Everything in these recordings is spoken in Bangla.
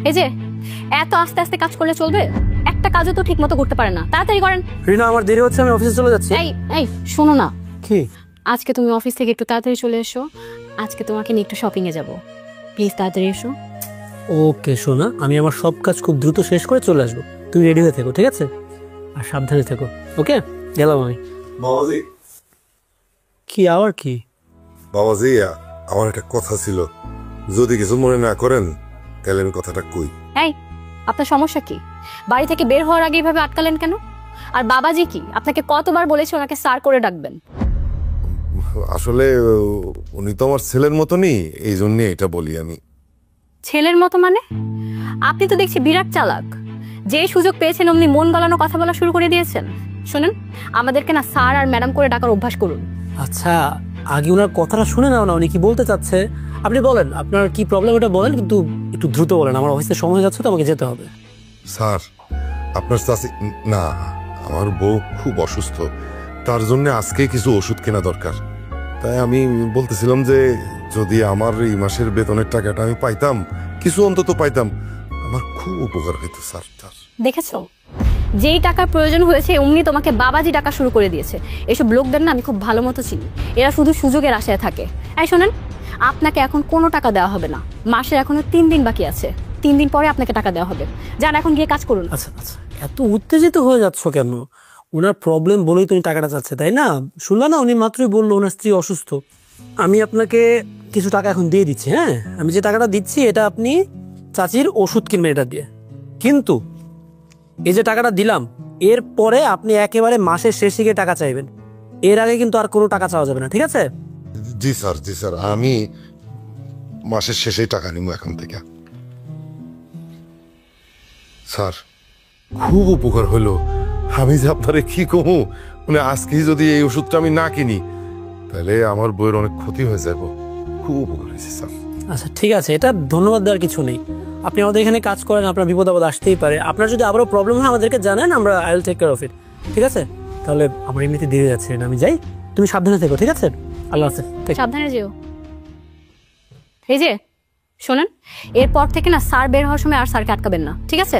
এই যে এত আস্তে আস্তে কাজ করলে চলবে? একটা কাজও তো ঠিক মতো করতে পারে না, তাড়াতাড়ি করেন। রিনা আমার দেরি হচ্ছে, আমি অফিসে চলে যাচ্ছি। এই এই শোনো না, কি? আজকে তুমি অফিস থেকে একটু তাড়াতাড়ি চলে এসো, আজকে তোমাকে নিয়ে একটু শপিং এ যাবো, প্লিজ তাড়াতাড়ি এসো। ওকে সোনা, আমি আমার সব কাজ খুব দ্রুত শেষ করে চলে আসবো, তুমি রেডি হয়ে থেকো, ঠিক আছে? আর সাবধানে থেকো। ওকে, গেলাম আমি। বাবাজি, কি আবার কি? বাবাজি, আমার একটা কথা ছিল, যদি কিছু মনে না করেন তাহলে আমি কথাটা কই। এই আপনার সমস্যা কি? বাড়ি থেকে বের হওয়ার আগে এইভাবে আটকালেন কেন? আর বাবাজি কি আপনাকে কতবার বলেছে ওনাকে স্যার করে ডাকবেন? আসলে উনি তো আমার ছেলের মতনই, এই জন্য এটা বলি আমি। ছেলের মতো মানে? আপনি তো দেখছি বিরাট চালাক, যে সুযোগ পেয়েছেন অমনি মন গলানো কথা বলা শুরু করে দিয়েছেন। শুনুন, আমাদেরকে না স্যার আর ম্যাডাম করে ডাকার অভ্যাস করুন। আচ্ছা, আগে ওনার কথাটা শুনে নাও না, উনি কি বলতে চাচ্ছে। আপনি বলেন আপনার কি প্রবলেম, এটা বলেন, কিন্তু একটু দ্রুত বলেন, আমার অফিসের সময় যাচ্ছে তো, আমাকে যেতে হবে। স্যার, আপনার চাচি না, আমার বউ খুব অসুস্থ, তার জন্য আজকে কিছু ওষুধ কেনা দরকার। তাই আমি বলতেছিলাম যে যদি আমার এই মাসের বেতনের টাকাটা আমি পাইতাম, কিছু অন্তত পাইতাম, আমার খুব উপকার হইতো স্যার। দেখেছো, যেই টাকার প্রয়োজন হয়েছে অমনি তোমাকে বাবাজি টাকা শুরু করে দিয়েছে। এসব লোকদের না আমি খুব ভালো মতো চিনি, এরা শুধু সুযোগের আশায় থাকে। এই শোনেন, আপনাকে এখন কোনো টাকা দেওয়া হবে না, মাসের এখনো 3 দিন বাকি আছে, 3 দিন পরে আপনাকে টাকা দেওয়া হবে। যান এখন গিয়ে কাজ করুন। আচ্ছা আচ্ছা, এত উত্তেজিত হয়ে যাচ্ছ কেন? ওনার প্রবলেম বলেই তুমি টাকাটা চাচ্ছে, তাই না? শুনলা না, উনি মাত্রই বললো ওনার স্ত্রী অসুস্থ। আমি আপনাকে কিছু টাকা এখন দিয়ে দিচ্ছি। হ্যাঁ, আমি যে টাকাটা দিচ্ছি এটা আপনি চাচির ওষুধ কিনবেন এটা দিয়ে। কিন্তু এই যে টাকাটা দিলাম, এর পরে আপনি একেবারে মাসের শেষে গিয়ে টাকা চাইবেন, এর আগে কিন্তু আর কোনো টাকা চাওয়া যাবে না, ঠিক আছে? জি স্যার, জি স্যার, আমি মাসের শেষেই টাকা নিব এখন থেকে। স্যার, খুব উপকার হলো, আমি যে আপনারে কি কমু, মানে আজকে যদি এই ওষুধটা আমি না কিনি তাহলে আমার বইয়ের অনেক ক্ষতি হয়ে যাব। খুব উপকার হয়েছে স্যার। আচ্ছা ঠিক আছে, এটা ধন্যবাদ দেওয়ার কিছু নেই। আপনি আমাদের এখানে কাজ করেন, আপনার বিপদ আপদ আসতেই পারে, আপনার যদি আবারও প্রবলেম হয় আমাদেরকে জানেন, আমরা I will take care of it, ঠিক আছে? তাহলে আমার এমনিতে দেরি যাচ্ছে, আমি যাই, তুমি সাবধানে থেকো, ঠিক আছে? আল্লাহ হাফেজ। সাবধানে যেও। এই যে শোনেন, এরপর থেকে না স্যার বের হওয়ার সময় আর স্যারকে আটকাবেন না, ঠিক আছে?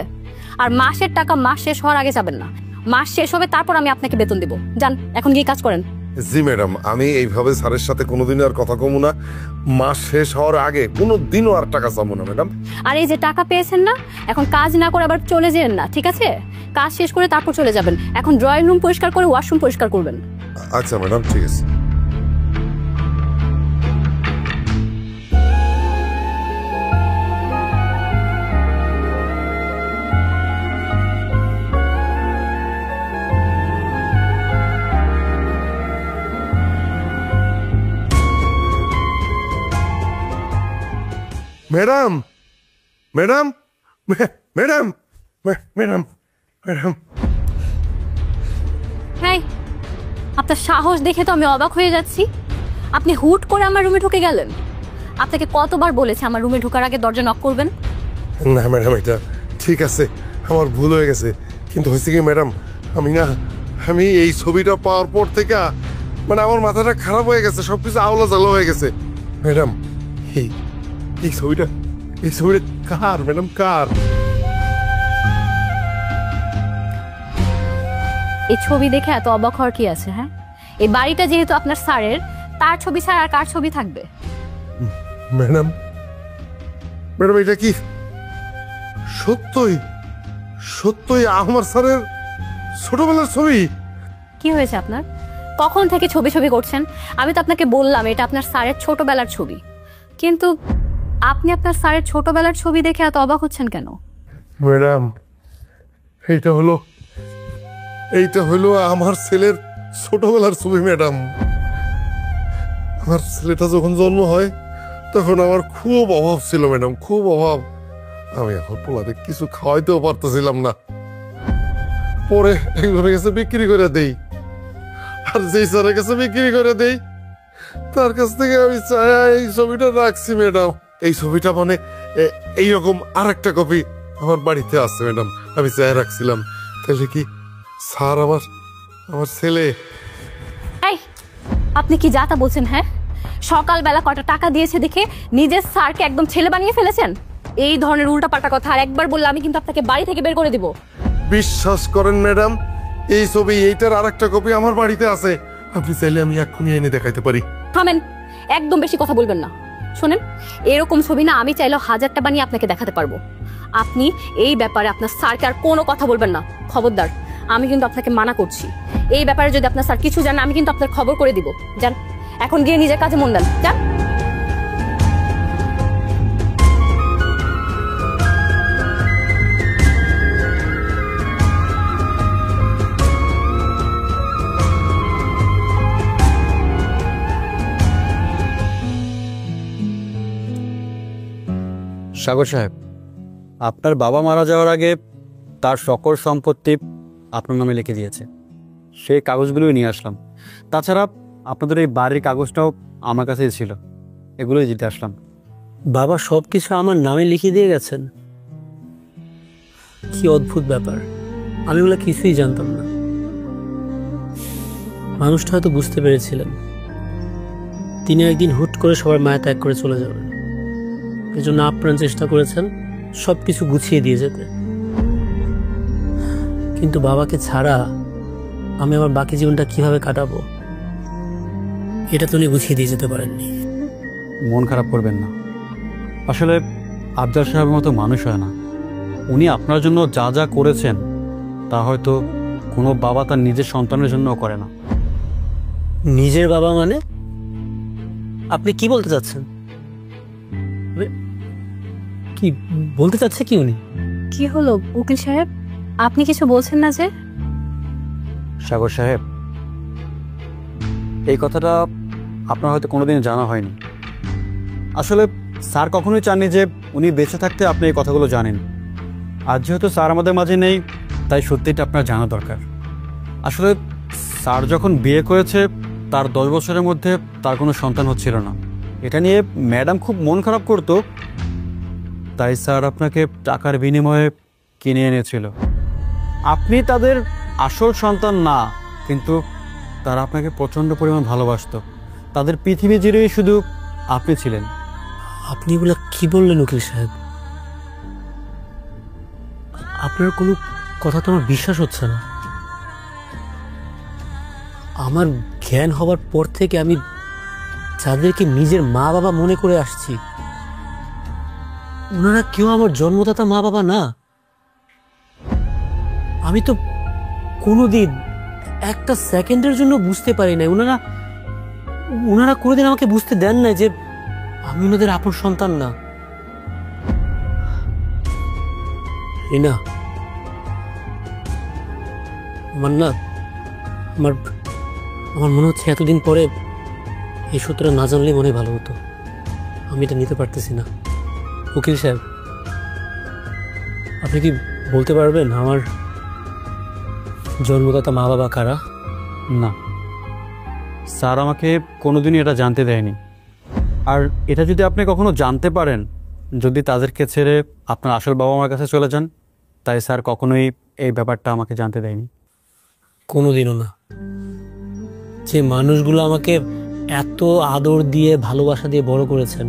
আর মাসের টাকা মাস শেষ হওয়ার আগে যাবেন না, মাস শেষ হবে তারপর আমি আপনাকে বেতন দেবো। যান এখন গিয়ে কাজ করেন। জি ম্যাডাম, আমি এইভাবে স্যারের সাথে কোনোদিন আর কথা কমু না, মাস শেষ হওয়ার আগে কোনোদিনও আর টাকা চাবো না ম্যাডাম। আর এই যে টাকা পেয়েছেন না, এখন কাজ না করে আবার চলে যেন না, ঠিক আছে? কাজ শেষ করে তারপর চলে যাবেন। এখন ড্রয়িং রুম পরিষ্কার করে ওয়াশরুম পরিষ্কার করবেন। আচ্ছা ম্যাডাম, ঠিক আছে। Madam, madam, madam, madam, madam. হ্যাঁ, আপনার সাহস দেখে তো আমি অবাক হয়ে যাচ্ছি। আপনি হুট করে আমার রুমে ঢুকে গেলেন। আপনাকে কতবার বলেছে আমার রুমে ঢোকার আগে দরজা নক করবেন? না ম্যাডাম, এটা ঠিক আছে, আমার ভুল হয়ে গেছে। কিন্তু হয়েছে কি ম্যাডাম, আমি এই ছবিটা পাওয়ার পর থেকে মানে আমার মাথাটা খারাপ হয়ে গেছে, সবকিছু আওলা জালো হয়ে গেছে। ম্যাডাম, এই ছবিটা কার ম্যাডাম, কার? এই ছবি দেখে এত অবাক হওয়ার কি আছে? হ্যাঁ, এই বাড়িটা যেহেতু আপনার স্যারের, তার ছবি ছাড়া আর কার ছবি থাকবে? ম্যাডাম, এটা কি সত্যই আমার স্যারের ছোটবেলার ছবি? কি হয়েছে আপনার? কখন থেকে ছবি ছবি করছেন? আমি তো আপনাকে বললাম এটা আপনার স্যারের ছোটবেলার ছবি, কিন্তু আপনি আপনার স্যারের ছোটবেলার ছবি দেখে এত অবাক হচ্ছেন কেন? ম্যাডাম, এইটা হলো আমার ছেলের ছোটবেলার ছবি ম্যাডাম। আমার ছেলেটা যখন জন্ম হয় তখন আমার খুব অভাব ছিল ম্যাডাম, খুব অভাব। আমি এখন পোলারে কিছু খাওয়াইতেও পারতেছিলাম না। পরে একজনের কাছে বিক্রি করে দেই, আর যেই স্যারের কাছে বিক্রি করে দেই তার কাছ থেকে আমি এই ছবিটা রাখছি ম্যাডাম। এই ছবিটা মানে এইরকম আর একটা কপি আমার বাড়িতে আছে ম্যাডাম, আমি চাই রাখছিলাম। তাহলে কি স্যার আমার ছেলে? এই আপনি কি যা তা বলছেন? হ্যাঁ, সকালবেলা কটা টাকা দিয়েছে দেখে নিজের স্যারকে একদম ছেলে বানিয়ে ফেলেছেন। এই ধরনের উল্টাপাল্টা কথা আর একবার বললে আমি কিন্তু আপনাকে বাড়ি থেকে বের করে দিব। বিশ্বাস করেন ম্যাডাম, এই ছবি এইটার আরেকটা কপি আমার বাড়িতে আছে। আপনি চাইলে আমি এক্ষুনি এনে দেখাইতে পারি। থামেন, একদম বেশি কথা বলবেন না। শোনেন, এরকম ছবি না আমি চাইলেও 1000টা বানিয়ে আপনাকে দেখাতে পারবো। আপনি এই ব্যাপারে আপনার স্যারকে আর কোনো কথা বলবেন না, খবরদার। আমি কিন্তু আপনাকে মানা করছি। এই ব্যাপারে যদি আপনার স্যার কিছু জানে আমি কিন্তু আপনার খবর করে দিব। যান, এখন গিয়ে নিজের কাজে মন দেন, যান। সাগর সাহেব, আপনার বাবা মারা যাওয়ার আগে তার সকল সম্পত্তি আপনার নামে লিখে দিয়েছে। সেই কাগজগুলোই নিয়ে আসলাম। তাছাড়া আপনাদের এই বাড়ির কাগজটাও আমার কাছেই ছিল, এগুলোই দিতে আসলাম। বাবা সব কিছু আমার নামে লিখে দিয়ে গেছেন? কি অদ্ভুত ব্যাপার, আমি ওগুলো কিছুই জানতাম না। মানুষটা হয়তো বুঝতে পেরেছিলেন তিনি একদিন হুট করে সবার মায়া ত্যাগ করে চলে যাবেন, এজন্য আপ্রাণ চেষ্টা করেছেন সব কিছু গুছিয়ে দিয়ে যেতে। কিন্তু বাবাকে ছাড়া আমি আমার বাকি জীবনটা কিভাবে কাটাবো, এটা তো উনি গুছিয়ে দিয়ে যেতে পারেননি। মন খারাপ করবেন না। আসলে আফজাল সাহেবের মতো মানুষ হয় না। উনি আপনার জন্য যা যা করেছেন তা হয়তো কোনো বাবা তার নিজের সন্তানের জন্যও করে না। নিজের বাবা মানে? আপনি কি বলতে চাচ্ছেন? কি বলতে চাচ্ছে কি উনি? কি হলো উকিল সাহেব, আপনি কিছু বলছেন না যে? সাগর সাহেব, এই কথাটা আপনার হয়তো কোনোদিন জানা হয়নি। আসলে স্যার কখনোই চাননি যে উনি বেঁচে থাকতে আপনি এই কথাগুলো জানেন। আজ যেহেতু স্যার আমাদের মাঝে নেই, তাই সত্যিটা আপনার জানা দরকার। আসলে স্যার যখন বিয়ে করেছে তার 10 বছরের মধ্যে তার কোনো সন্তান হচ্ছিল না। এটা নিয়ে ম্যাডাম খুব মন খারাপ করতো, তাই স্যার আপনাকে টাকার বিনিময়ে কিনে এনেছিল। আপনি তাদের আসল সন্তান না, কিন্তু তারা আপনাকে প্রচণ্ড পরিমাণ ভালোবাসতো। তাদের পৃথিবী জুড়েই শুধু আপনি ছিলেন। আপনি এগুলো কি বললেন উকিল সাহেব? আপনার কোনো কথা তো আমার বিশ্বাস হচ্ছে না। আমার জ্ঞান হবার পর থেকে আমি যাদেরকে নিজের মা বাবা মনে করে আসছি, ওনারা কেউ আমার জন্মদাতা মা বাবা না। আমি তো কোনোদিন একটা সেকেন্ডের জন্য বুঝতে পারি না, ওনারা কোনোদিন আমাকে বুঝতে দেন না যে আমি ওনাদের আপন সন্তান না। রিনা, আমার মনে হচ্ছে এতদিন পরে এই সত্যটা না জানলেই মনে ভালো হতো। আমি এটা নিতে পারতেছি না। উকিল সাহেব, আপনি কি বলতে পারবেন আমার জন্মদাতা মা বাবা কারা? না, স্যার আমাকে কোনোদিনই এটা জানতে দেয়নি। আর এটা যদি আপনি কখনো জানতে পারেন, যদি তাদেরকে ছেড়ে আপনার আসল বাবা মার কাছে চলে যান, তাই স্যার কখনোই এই ব্যাপারটা আমাকে জানতে দেয়নি। কোনোদিনও না। যে মানুষগুলো আমাকে এত আদর দিয়ে ভালোবাসা দিয়ে বড় করেছেন,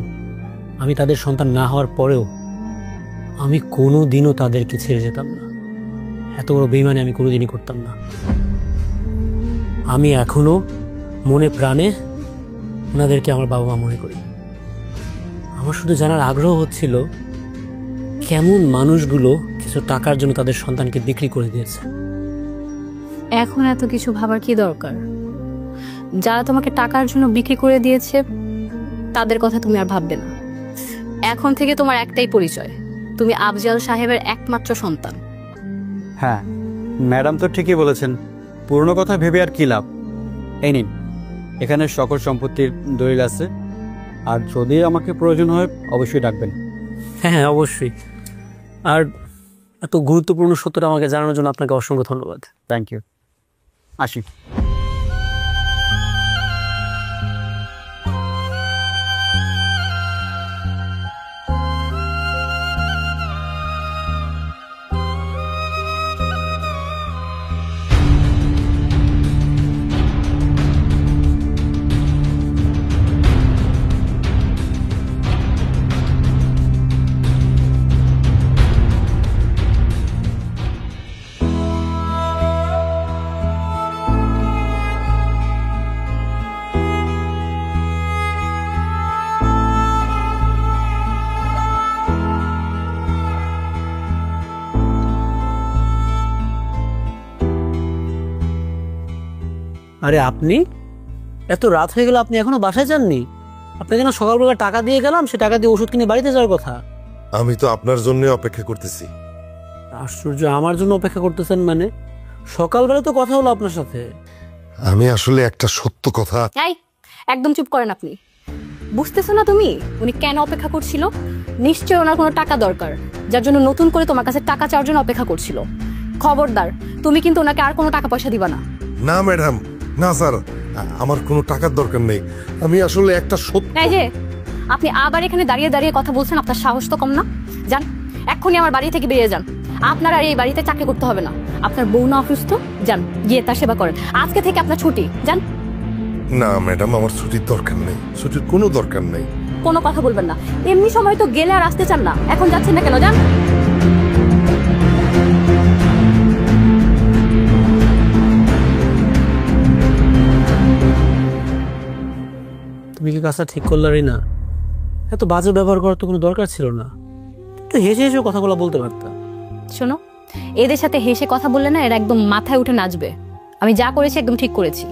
আমি তাদের সন্তান না হওয়ার পরেও আমি কোনোদিনও তাদেরকে ছেড়ে যেতাম না। এত বড় বেইমানি আমি কোনোদিনই করতাম না। আমি এখনো মনে প্রাণে ওনাদেরকে আমার বাবা মা মনে করি। আমার শুধু জানার আগ্রহ হচ্ছিল কেমন মানুষগুলো কিছু টাকার জন্য তাদের সন্তানকে বিক্রি করে দিয়েছে। এখন এত কিছু ভাবার কি দরকার? যারা তোমাকে টাকার জন্য বিক্রি করে দিয়েছে তাদের কথা তুমি আর ভাববে না। এখন থেকে তোমার একটাই পরিচয়, তুমি আফজাল সাহেবের একমাত্র সন্তান। হ্যাঁ, ম্যাডাম তো ঠিকই বলেছেন। পুরনো কথা ভেবে আর কি লাভ। এই নিন, এখানে সকল সম্পত্তির দলিল আছে, আর যদি আমাকে প্রয়োজন হয় অবশ্যই ডাকবেন। হ্যাঁ, অবশ্যই। আর এত গুরুত্বপূর্ণ সত্যটা আমাকে জানানোর জন্য আপনাকে অসংখ্য ধন্যবাদ। Thank you. আসি। আরে আপনি এত রাত হয়ে গেল, আপনি এখনো বাসায় যাননি? আপনাকে না সকালবেলা টাকা দিয়ে গেলাম, সে টাকা দিয়ে ওষুধ কিনে বাড়িতে যাওয়ার কথা। আমি তো আপনার জন্য অপেক্ষা করতেছি। আশ্চর্য, আমার জন্য অপেক্ষা করতেছেন মানে? সকালবেলা তো কথা হলো আপনার সাথে। আমি আসলে একটা সত্য কথা। এই একদম চুপ করেন আপনি। বুঝতেছো না তুমি উনি কেন অপেক্ষা করছিল? নিশ্চয়ই ওনার কোনো টাকা দরকার, যার জন্য নতুন করে তোমার কাছে টাকা চাওয়ার জন্য অপেক্ষা করছিল। খবরদার, তুমি কিন্তু ওনাকে আর কোনো টাকা পয়সা দিবা না। না ম্যাডাম, না স্যার, আমার কোনো টাকার দরকার নেই। আমি আসলে একটা সত্য। এই যে আপনি আবার এখানে দাঁড়িয়ে দাঁড়িয়ে কথা বলছেন, আপনার সাহস তো কম না? যান এক্ষুনি আমার বাড়ি থেকে বেরিয়ে যান। আপনার আর এই বাড়িতে চাকরি করতে হবে না। আপনার বউ না অসুস্থ, যান গিয়ে তার সেবা করেন। আজকে থেকে আপনার ছুটি, যান। না ম্যাডাম, আমার ছুটির দরকার নেই, ছুটির কোনো দরকার নেই। কোনো কথা বলবেন না। এমনি সময় তো গেলে আর আসতে চান না, এখন যাচ্ছেন না কেন? যান। তুমি কি কাজটা ঠিক করলারই না? এত বাজে ব্যবহার করার তো কোনো দরকার ছিল না। একটু হেসে হেসে কথাগুলো বলতে পারতাম। শোনো, এদের সাথে হেসে কথা বললে না এরা একদম মাথায় উঠে নাচবে। আমি যা করেছি একদম ঠিক করেছি।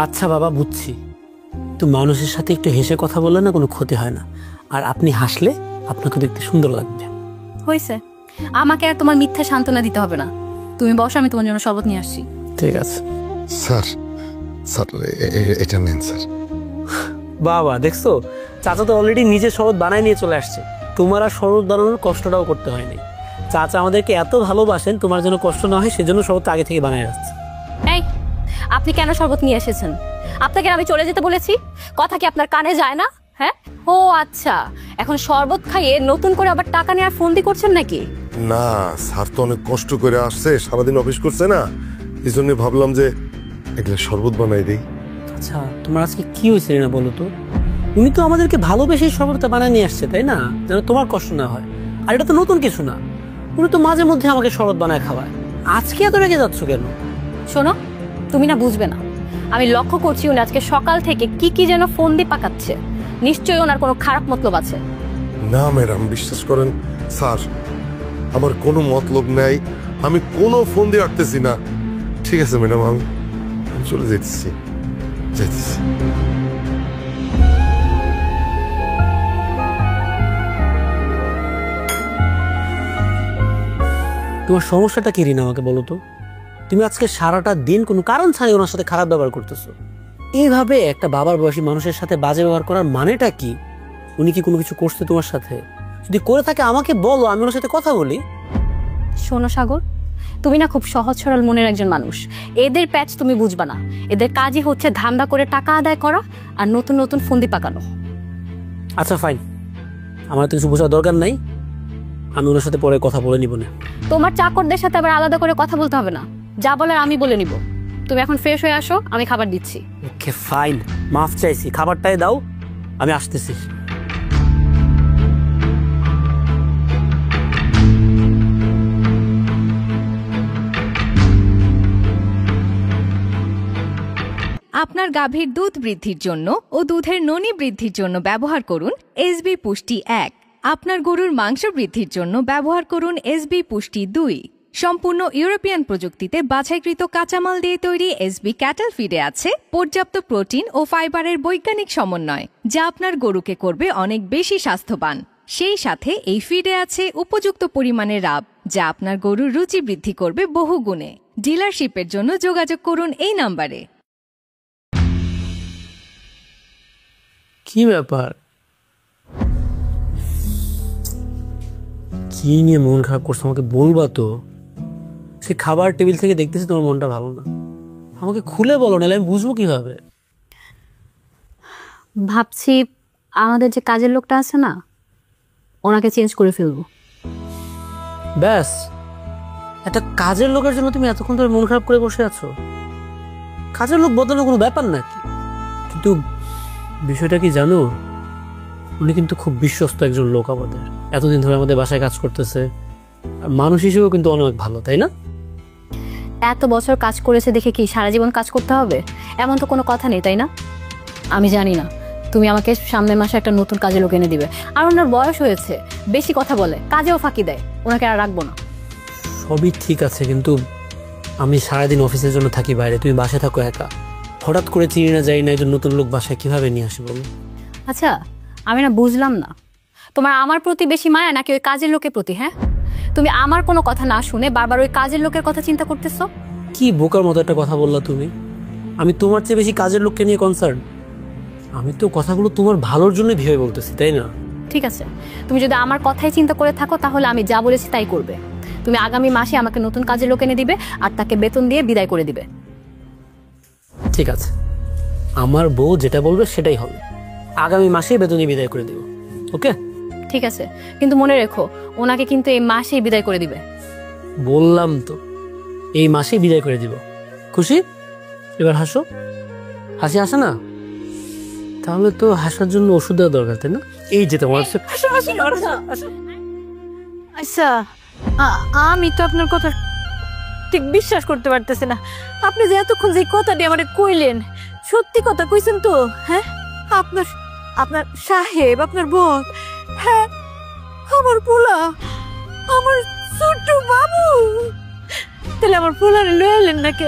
আচ্ছা বাবা, বুঝছি। তো মানুষের সাথে একটু হেসে কথা বললে না কোনো ক্ষতি হয় না, আর আপনি হাসলে আপনাকে দেখতে সুন্দর লাগবে। হয়েছে, আমাকে আর তোমার মিথ্যা সান্ত্বনা দিতে হবে না। তুমি বসো, আমি তোমার জন্য শরবত নিয়ে আসছি। ঠিক আছে। স্যার, স্যার এটা নেন স্যার। বাবা দেখছো, চাচা তো অলরেডি নিজের শরবত বানায় নিয়ে চলে আসছে। তোমার আর শরবত বানানোর কষ্টটাও করতে হয়নি। চাচা আমাদেরকে এত ভালোবাসেন, তোমার জন্য কষ্ট না হয় সেজন্য শরবতটা আগে থেকে বানায় রাখছে। এই, আপনি কেন শরবত নিয়ে এসেছেন? আপনাকে আমি চলে যেতে বলেছি? কথা কি আপনার কানে যায় না? হ্যাঁ, ও আচ্ছা, এখন শরবত খাইয়ে নতুন করে আবার টাকা নেওয়ার ফন্দি করছেন নাকি? না স্যার, তো অনেক কষ্ট করে আসছে, সারাদিন অফিস করছে না, এই জন্য ভাবলাম যে এগুলো শরবত বানাই দিই। আচ্ছা, তোমার আজকে কি হয়েছে না বলো তো? উনি তো আমাদেরকে ভালোবেসে শরবতটা বানায় নিয়ে আসছে, তাই না? যেন তোমার কষ্ট না হয়। আর এটা তো নতুন কিছু না, উনি তো মাঝে মধ্যে আমাকে শরবত বানায় খাওয়ায়। আজকে এত রেগে যাচ্ছ কেন? শোনো, তুমি না বুঝবে না। আমি লক্ষ্য করছি উনি আজকে সকাল থেকে কি কি যেন ফোন দিয়ে পাকাচ্ছে। নিশ্চয়ই ওনার কোনো খারাপ মতলব আছে। না ম্যাডাম, বিশ্বাস করেন স্যার, আমার কোনো মতলব নেই, আমি কোনো ফোন দিয়ে আটতেছি না। ঠিক আছে ম্যাডাম, আমি চলে যেতেছি। তোমার সমস্যাটা কি রিনা, আমাকে বলো তো? তুমি আজকে সারাটা দিন কোনো কারণ ছাড়াই ওনার সাথে খারাপ ব্যবহার করতেছো। এইভাবে একটা বাবার বয়সী মানুষের সাথে বাজে ব্যবহার করার মানেটা কি? উনি কি কোনো কিছু করছে তোমার সাথে? যদি করে থাকে আমাকে বলো, আমি ওনার সাথে কথা বলি। শোনো সাগর, তুমি না খুব সহজ সরল মনের একজন মানুষ। এদের প্যাচ তুমি বুঝবা না। এদের কাজই হচ্ছে ধান্দা করে টাকা আদায় করা আর নতুন নতুন ফন্দি পাকানো। আচ্ছা ফাইন, আমার তো কিছু বোঝার দরকার নাই, আমি ওনার সাথে পরে কথা বলে নিব না। তোমার চাকরদের সাথে আবার আলাদা করে কথা বলতে হবে না, যা বলার আমি বলে নিব। তুমি এখন ফ্রেশ হয়ে আসো, আমি খাবার দিচ্ছি। ওকে ফাইন, মাফ চাইছি, খাবারটাই দাও, আমি আসতেছি। আপনার গাভীর দুধ বৃদ্ধির জন্য ও দুধের ননী বৃদ্ধির জন্য ব্যবহার করুন এসবি পুষ্টি 1। আপনার গরুর মাংস বৃদ্ধির জন্য ব্যবহার করুন এসবি পুষ্টি 2। সম্পূর্ণ ইউরোপিয়ান প্রযুক্তিতে বাছাইকৃত কাঁচামাল দিয়ে তৈরি এসবি ক্যাটল ফিডে আছে পর্যাপ্ত প্রোটিন ও ফাইবারের বৈজ্ঞানিক সমন্বয়, যা আপনার গরুকে করবে অনেক বেশি স্বাস্থ্যবান। সেই সাথে এই ফিডে আছে উপযুক্ত পরিমাণে রাব, যা আপনার গরুর রুচি বৃদ্ধি করবে বহু গুণে। ডিলারশিপের জন্য যোগাযোগ করুন এই নাম্বারে। কি ব্যাপার? কি নিয়ে মন খারাপ করছো আমাকে বলবা তো? সে খাবার টেবিল থেকে দেখতেছি তোমার মনটা ভালো না, আমাকে খুলে বলো, নাহলে আমি বুঝবো কিভাবে? ভাবছি আমাদের যে কাজের লোকটা আছে না, ওনাকে চেঞ্জ করে ফেলবো। ব্যাস, একটা কাজের লোকের জন্য তুমি এতক্ষণ ধরে মন খারাপ করে বসে আছো? কাজের লোক বদলানো কোনো ব্যাপার নাকি? কিন্তু বিষয়টা কি জানো, উনি কিন্তু খুব বিশ্বস্ত একজন লোক আমাদের, এতদিন ধরে আমাদের বাসায় কাজ করতেছে, আর মানুষ হিসেবেও কিন্তু অনেক ভালো, তাই না? এত বছর কাজ করেছে দেখে কি সারা জীবন কাজ করতে হবে এমন তো কোনো কথা নেই, তাই না? আমি জানি না, তুমি আমাকে সামনের মাসে একটা নতুন কাজের লোক এনে দিবে। আর ওনার বয়স হয়েছে, বেশি কথা বলে, কাজেও ফাঁকি দেয়, ওনাকে আর রাখবো না। সবই ঠিক আছে, কিন্তু আমি সারাদিন অফিসের জন্য থাকি বাইরে, তুমি বাসায় থাকো একা, হঠাৎ করে চিনি না যাই না একজন নতুন লোক বাসায় কিভাবে নিয়ে আসি বলো? আচ্ছা, আমি না বুঝলাম না, তোমার আমার প্রতি বেশি মায়া নাকি ওই কাজের লোকের প্রতি? হ্যাঁ, তুমি আমার কোনো কথা না শুনে বারবার ওই কাজের লোকের কথা চিন্তা করতেছো। কি বোকার মতো একটা কথা বললা তুমি। আমি তোমার চেয়ে বেশি কাজের লোককে নিয়ে কনসার্ন। আমি তো কথাগুলো তোমার ভালোর জন্য ভেবে বলতেছি, তাই না? ঠিক আছে, তুমি যদি আমার কথাই চিন্তা করে থাকো তাহলে আমি যা বলেছি তাই করবে। তুমি আগামী মাসে আমাকে নতুন কাজের লোক এনে দিবে আর তাকে বেতন দিয়ে বিদায় করে দিবে। ঠিক আছে, আমার বউ যেটা বলবে সেটাই হবে। আগামী মাসেই বেতনে বিদায় করে দেব। ওকে? ঠিক আছে, কিন্তু মনে রেখো ওনাকে কিন্তু এই মাসেই বিদায় করে দিবে। বললাম তো, এই মাসেই বিদায় করে দিব। খুশি? এবার হাসো। হাসি আসে না? তাহলে তো হাসার জন্য ওষুধ দেওয়া দরকার, তাই না? এই যে তোমার আচ্ছা, আমি তো আপনার কথা ঠিক বিশ্বাস করতে পারতেছি না। আপনি যে এতক্ষণ যে কথাটি আমারে কইলেন, সত্যি কথা কইছেন তো? হ্যাঁ, আপনার আপনার সাহেব, আপনার বোন, হ্যাঁ আমার পোলা, আমার ছোট্ট বাবু। তাহলে আমার পোলারে লয়ে এলেন নাকি?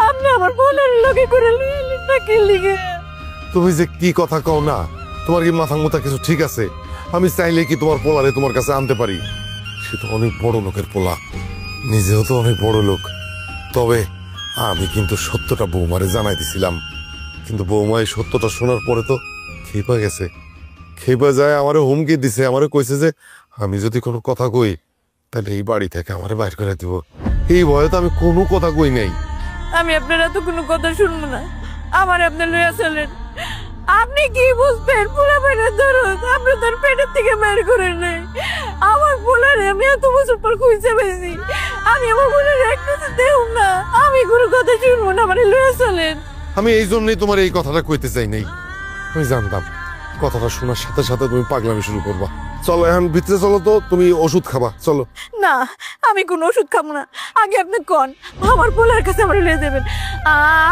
আপনি আমার পোলারে লগে করে লয়ে এলেন নাকি লিগে? তুমি যে কি কথা কও না, তোমার কি মাথা মুথা কিছু ঠিক আছে? আমি চাইলে কি তোমার পোলারে তোমার কাছে আনতে পারি? সে তো অনেক বড় লোকের পোলা, নিজেও তো অনেক বড় লোক। তবে আমি কিন্তু সত্যটা বৌমারে জানাই দিছিলাম, কিন্তু বৌমা এই সত্যটা শোনার পরে তো খেপা গেছে। খেপা যায় আমারে হুমকি দিছে, আমারে কইছে যে আমি যদি কোনো কথা কই তাহলে এই বাড়ি থেকে আমারে বাইর করে দিব। এই ভয়ে তো আমি কোনো কথা কই নাই। আমি আপনার এত কোনো কথা শুনবো না, আমার আপনি লইয়া চলেন। আপনি কি বুঝবেন পোলা পেটের দরদ? আপনি তোর পেটের থেকে বের করেন নাই। আমার পোলারে আমি এত বছর পর খুঁজে পেয়েছি, আমি আমার পোলারে একটা দেব না। আমি কোনো কথা শুনবো না, আমার লইয়া চলেন। আমি এই জন্যই তোমার এই কথাটা কইতে চাই নাই। আমি জানতাম কথাটা শোনার সাথে সাথে তুমি পাগলামি শুরু করবা। চলো এখন ভিতরে চলো তো, তুমি ওষুধ খাবা, চলো। না, আমি কোনো ওষুধ খাবো না। আগে আপনি কন, আমার পোলার কাছে আমার লিয়ে দেবেন।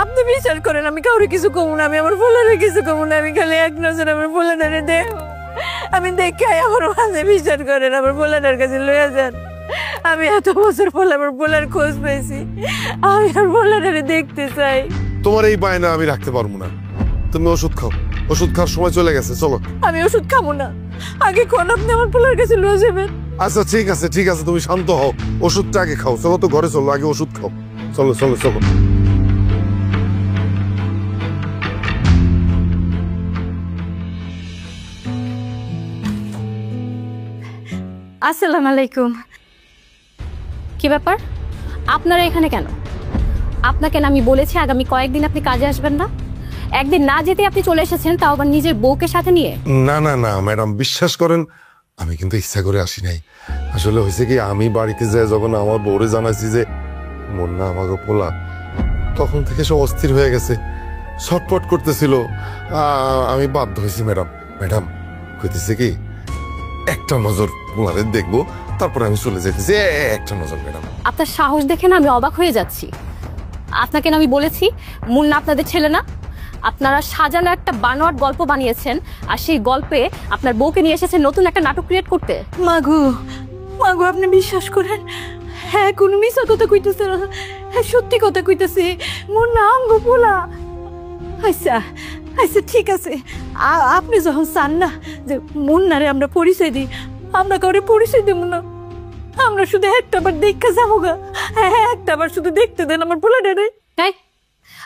আপনি বিচার করেন, আমি কাউরে কিছু কমু না, আমি আমার পোলারে কিছু কমু না। আমি খালি এক নজর আমার পোলারে দেখ, আমি দেখে আমার মাঝে বিচার করেন, আমার পোলার কাছে লইয়া যান। আমি এত বছর পর আমার পোলার খোঁজ পেয়েছি, আমি আর পোলারে দেখতে চাই। তোমার এই বায়না আমি রাখতে পারবো না। তুমি ওষুধ খাও, ওষুধ খাওয়ার সময় চলে গেছে, চলো। আমি ওষুধ খাবো না, আগে কোন আপনি আমার পোলার কাছে লয়ে যাবেন। আচ্ছা ঠিক আছে, ঠিক আছে, তুমি শান্ত হও, ওষুধটা আগে খাও। চলো তো ঘরে চলো, আগে ওষুধ খাও। চলো চলো চলো। আসসালামু আলাইকুম। কি ব্যাপার, আপনারা এখানে কেন? আপনাকে না আমি বলেছি আগামী কয়েকদিন আপনি কাজে আসবেন না? একদিন না যেতে আপনি চলে এসেছেন, তাও আবার নিজের বউকে সাথে নিয়ে। না না না ম্যাডাম, বিশ্বাস করেন আমি কিন্তু ইচ্ছা করে আসি নাই। আসলে হয়েছে কি, আমি বাড়িতে যাই যখন আমার বউরে জানাইছি যে মুন্না আমাকে পোলা, তখন থেকে সে অস্থির হয়ে গেছে, ছটফট করতেছিল। আমি বাধ্য হয়েছি ম্যাডাম। ম্যাডাম কইতেছে কি, একটা নজর পোলারে দেখবো, তারপরে আমি চলে যেতেছি। একটা নজর ম্যাডাম। আপনার সাহস দেখে না আমি অবাক হয়ে যাচ্ছি। আপনাকে না আমি বলেছি মুন্না আপনাদের ছেলে না? আপনারা সাজানো একটা বানোয়াট গল্প বানিয়েছেন, আর সেই গল্পে আপনার বউকে নিয়ে এসেছেন নতুন একটা নাটক ক্রিয়েট করতে। মাগো, মাগো আপনি বিশ্বাস করেন, হ্যাঁ কোনো মিছা কথা কইতেছে না, হ্যাঁ সত্যি কথা কইতেছে। মোর নাম গো পোলা। আচ্ছা আচ্ছা ঠিক আছে, আপনি যখন চান না যে মুন্নারে আমরা পরিচয় দিই, আমরা কাউরে পরিচয় দেব না। আমরা শুধু একটা বার দেখা যাবো গা। হ্যাঁ একটা বার শুধু দেখতে দেন আমার পোলাটারে। হ্যাঁ,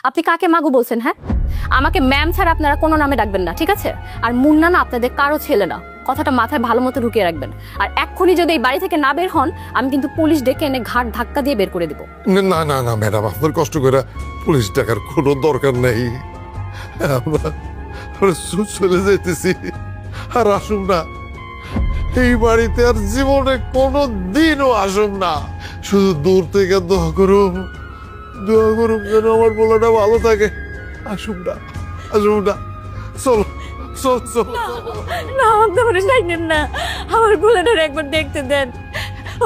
আপনি কাকে মাগো বলছেন? হ্যাঁ, আমাকে ম্যাম ছাড়া আপনারা কোনো নামে ডাকবেন না, ঠিক আছে? আর মুন্না না আপনাদের কারো ছেলে না, কথাটা মাথায় ভালো মতো ঢুকিয়ে রাখবেন। আর এক্ষুনি যদি এই বাড়ি থেকে না বের হন, আমি কিন্তু পুলিশ ডেকে এনে ঘাট ধাক্কা দিয়ে বের করে দেবো। না না না ম্যাডাম, আপনার কষ্ট করে পুলিশ ডাকার কোনো দরকার নেই। আমরা চলে যেতেছি, আর আসুন না এই বাড়িতে, আর জীবনে কোনো দিনও আসুন না। শুধু দূর থেকে দোয়া করুন, দোয়া করুন যেন আমার পোলাটা ভালো থাকে। আসুন না, আসুন না, চলো চল চল। না আপনি আমার ডাইনেন না, আমার পোলাটারে একবার দেখতে দেন।